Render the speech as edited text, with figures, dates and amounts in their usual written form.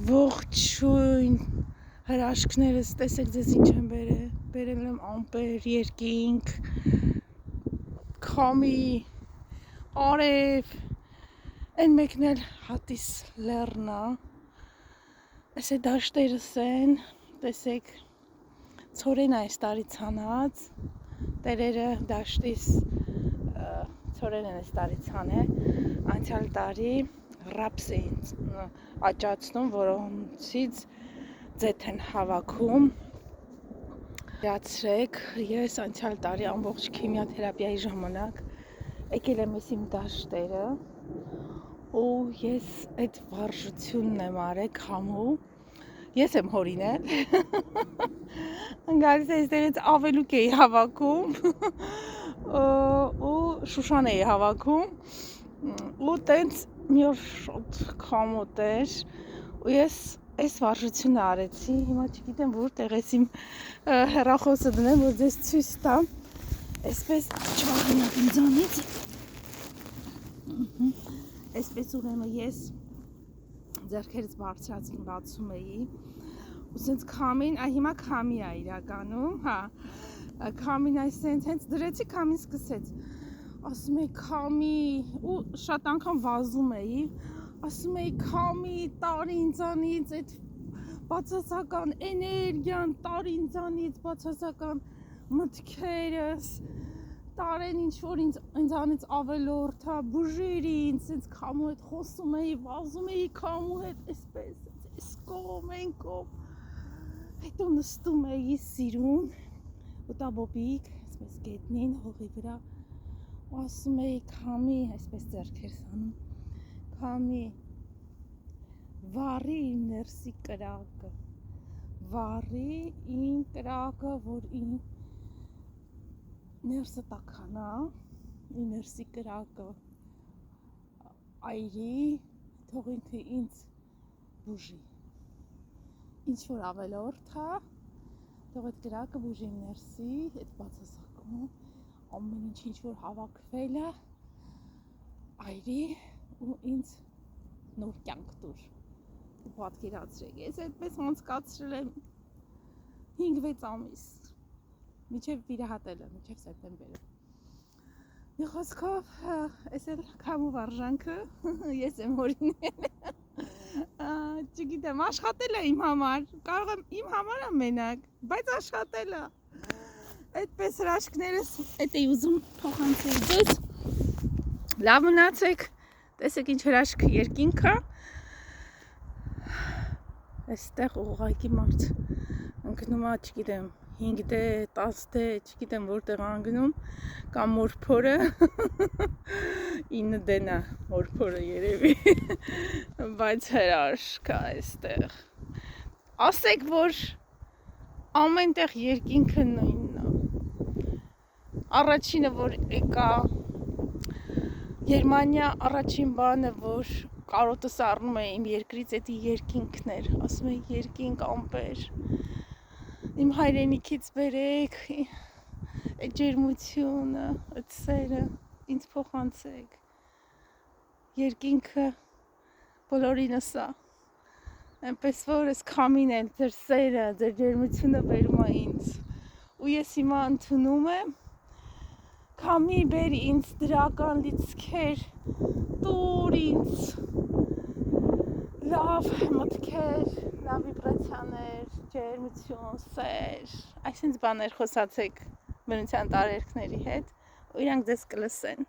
Ողջույն հրաշքներս, տեսեք ձեզ ինչ եմ բերել եմ ամպեր, երկինք, քամի, արև, այն մեկն էլ հատիս լեռնա, այս է դաշտերս են, տեսեք, ցորեն այս տարի ցանած, տերերը դաշտիս ցորեն են այս տարի ցանել, անցյալ տարի ռապս էին աճացնում, որոնցից ձեթ են հավաքում։ Իրացրեք, ես անցյալ տարի ամբողջ քիմիաթերապիայի ժամանակ եկել եմ իմ դաշտերը ու ես այդ վարժությունն եմ արել քամու, ես եմ հորինել, գալիս այստեղից ավելուկ էի հավաքում ու շուշան էի հավաքում ու տենց մի օր շոտ քամոտ էր ու ես այս վարժությունը արեցի, հիմա չգիտեմ որտեղ ես իմ հեռախոսը դնեմ, որ ձեզ ցույց տամ, այսպես չվախենաք ինձանից, այսպես ուրեմն ես ձեռքերից բարձրացնում էի ու սենց քամին, հիմա քամի է իրականում, քամին այսենց հենց դրեցի, քամին սկսեց, ասում էի քամի ու շատ անգամ վազում էի, ասում էի քամի, տար ինձանից, այդ բացասական էներգիան, տար ինձանից, բացասական մտքերս, տարեն ինչ-որ ինձանից ավելորդ, բուժիր ինձ, սենց քամու հետ խոսում էի, վազում էի քամու հետ, այսպես, այս կողմ, այն կողմ, հետո նստում էի սիրուն, ուտաբոբիկ, այսպես գետնին, հողի վրա, ու ասում էի քամի, այսպես ձեռքերս անում, քամի, վառի իմ ներսի կրակը, վառի իմ կրակը, որ իմ ներսը տաքանա, իմ ներսի կրակը այրի, թող ինքը ինձ բուժի, ինչ-որ ավելորդ է, թող այդ կրակը բուժի իմ ներսի, այդ բացասական, ամեն ինչ-որ հավաքվել է, այրի ու ինձ նոր կյանք տուր, ու պատկերացրեք, ես այդպես անցկացրել եմ 5-6 ամիս, մինչև վիրահատելը, մինչև սեպտեմբերը, մի խոսքով, այս էլ քամու վարժանքը, ես եմ հորինել, չգիտեմ, աշխատել է իմ համար, կարող եմ իմ համար ամենակ, բայց աշխատել է, այդպես հրաշքներս, այդ էի ուզում փոխանցել ձեզ, լավ մնացեք, տեսեք ինչ հրաշք երկինքը, այստեղ ուղղակի մարդ ընկնում է, չգիտեմ, 5D, 10D, չգիտեմ որտեղ անգնում, կամ մորփորը, 9D-ն է մորփորը երևի, բայց հրաշք է այստեղ, ասեք, որ ամենտեղ երկինքը նույնն է, առաջինը, որ եկա, Գերմանիա առաջին բանը, որ կարոտս առնում է իմ երկրից, էդի երկինքն էր, ասում է երկինք ամպեր, իմ հայրենիքից բերեք, այդ ջերմությունը, այդ սերը, ինձ փոխանցեք, երկինքը բոլորինս է, այնպես որ ես քամին էլ, ձեր սերը, ձեր ջերմությունը բերում է ինձ, ու ես հիմա ընդունում եմ, քամի բեր ինձ դրական լիցքեր, տուր ինձ լավ մտքեր, լավ վիբրացիաներ, ջերմություն, սեր, այսինչ բաներ խոսացեք բնության տարերքների հետ ու իրանք ձեզ կլսեն։